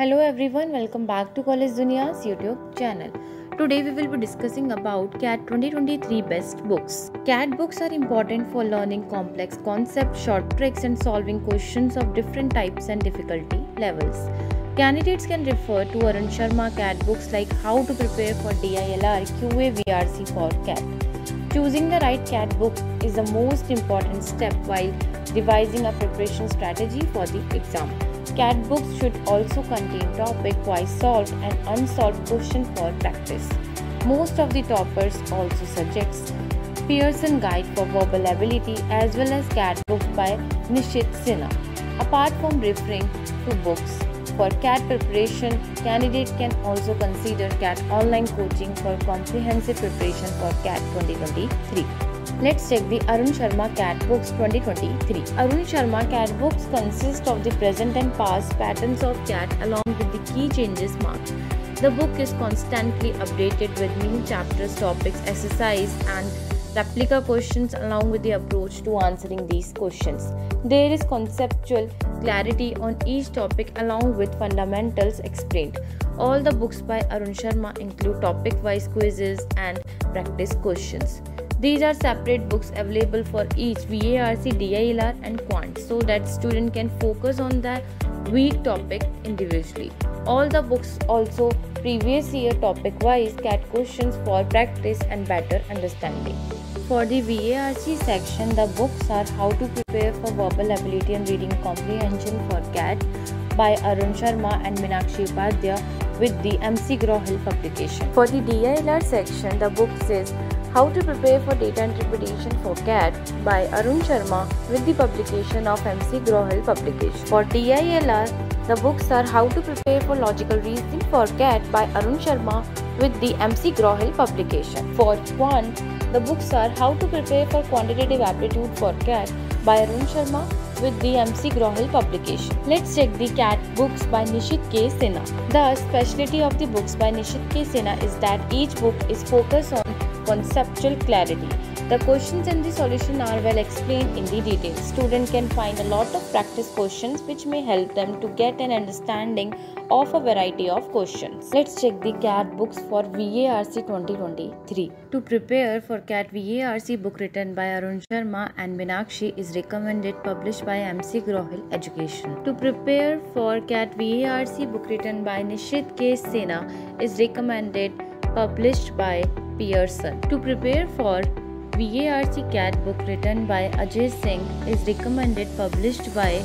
Hello everyone, welcome back to College Dunia's YouTube channel. Today we will be discussing about CAT 2023 best books. CAT books are important for learning complex concepts, short tricks and solving questions of different types and difficulty levels. Candidates can refer to Arun Sharma CAT books like How to Prepare for DILR QA VRC for CAT. Choosing the right CAT book is the most important step while devising a preparation strategy for the exam. CAT books should also contain topic-wise solved and unsolved questions for practice. Most of the toppers also suggest Pearson Guide for Verbal Ability as well as CAT books by Nishit Sinha. Apart from referring to books for CAT preparation, candidates can also consider CAT online coaching for comprehensive preparation for CAT 2023. Let's check the Arun Sharma CAT books 2023. Arun Sharma CAT books consist of the present and past patterns of CAT along with the key changes marked. The book is constantly updated with new chapters, topics, exercise and replica questions along with the approach to answering these questions. There is conceptual clarity on each topic along with fundamentals explained. All the books by Arun Sharma include topic-wise quizzes and practice questions. These are separate books available for each VARC, DILR and Quant so that student can focus on the weak topic individually. All the books also previous year topic-wise CAT questions for practice and better understanding. For the VARC section, the books are How to Prepare for Verbal Ability and Reading Comprehension for CAT by Arun Sharma and Meenakshi Upadhyay with the MC Grow-Hill publication. For the DILR section, the book is How to Prepare for Data Interpretation for CAT by Arun Sharma with the publication of MC Grow-Hill publication. For DILR, the books are How to Prepare for Logical Reasoning for CAT by Arun Sharma with the MC Grow-Hill publication. For Quant, the books are How to Prepare for Quantitative Aptitude for CAT by Arun Sharma with the MC Grow-Hill publication. Let's check the CAT books by Nishit K. Sinha. The specialty of the books by Nishit K. Sinha is that each book is focused on conceptual clarity. The questions and the solution are well explained in the details. Students can find a lot of practice questions which may help them to get an understanding of a variety of questions. Let's check the CAT books for VARC 2023. To prepare for CAT, VARC book written by Arun Sharma and Meenakshi is recommended, published by MC Grow-Hill Education. To prepare for CAT, VARC book written by Nishit K. Sinha is recommended, published by Pearson. To prepare for VARC CAT book written by Ajay Singh is recommended, published by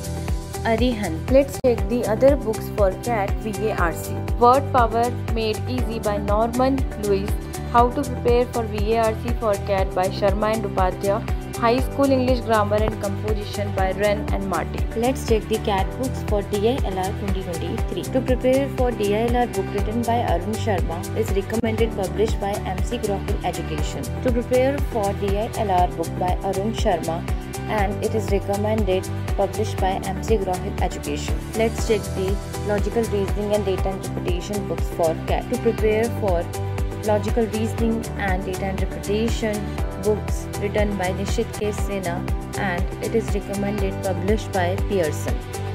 Arihant. Let's check the other books for CAT VARC. Word Power Made Easy by Norman Lewis. How to Prepare for VARC for CAT by Sharma and Upadhyay. High School English Grammar and Composition by Wren and Martin. Let's check the CAT books for DILR 2023. To prepare for DILR book written by Arun Sharma is recommended, published by MC Grow-Hill Education. To prepare for DILR book by Arun Sharma and it is recommended, published by MC Grow-Hill Education. Let's check the Logical Reasoning and Data Interpretation books for CAT. To prepare for Logical Reasoning and Data Interpretation books written by Nishit K. Sinha and it is recommended, published by Pearson.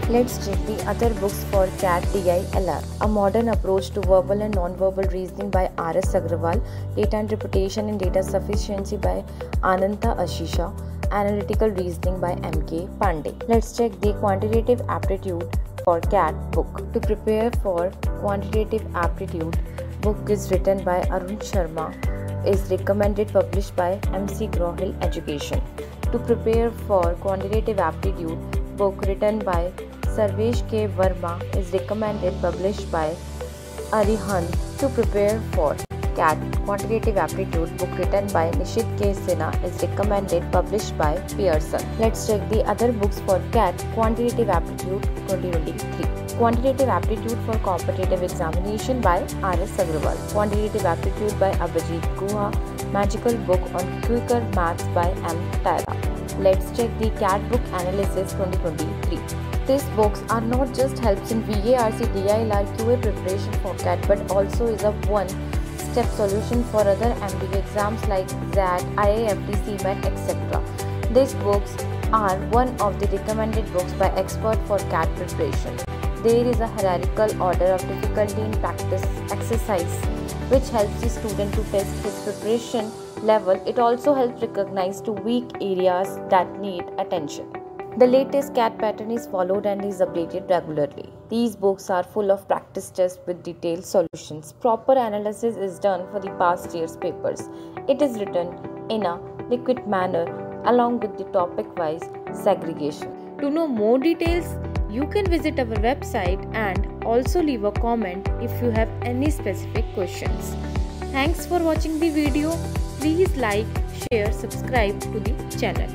Let's check the other books for CAT DILR. A Modern Approach to Verbal and Non-Verbal Reasoning by R.S. Agrawal. Data Interpretation and Data Sufficiency by Ananta Ashisha. Analytical Reasoning by M.K. Pandey. Let's check the Quantitative Aptitude for CAT book. To prepare for Quantitative Aptitude book is written by Arun Sharma, is recommended, published by MC Grow-Hill Education. To prepare for Quantitative Aptitude book written by Sarvesh K. Verma is recommended, published by Arihant. To prepare for CAT Quantitative Aptitude book written by Nishit K. Sinha is recommended, published by Pearson. Let's check the other books for CAT Quantitative Aptitude 2023. Quantitative Aptitude for Competitive Examination by R.S. Agrawal. Quantitative Aptitude by Abhijit Guha. Magical Book on Quicker Maths by M. Tyra. Let's check the CAT Book Analysis 2023. These books are not just helps in VARC, DILR, QA preparation for CAT but also is a one-step solution for other MBA exams like XAT, IIFT, CMAT, etc. These books are one of the recommended books by experts for CAT preparation. There is a hierarchical order of difficulty in practice exercise, which helps the student to test his preparation level. It also helps recognize two weak areas that need attention. The latest CAT pattern is followed and is updated regularly. These books are full of practice tests with detailed solutions. Proper analysis is done for the past year's papers. It is written in a liquid manner along with the topic-wise segregation. To know more details, you can visit our website and also leave a comment if you have any specific questions. Thanks for watching the video. Please like, share, subscribe to the channel.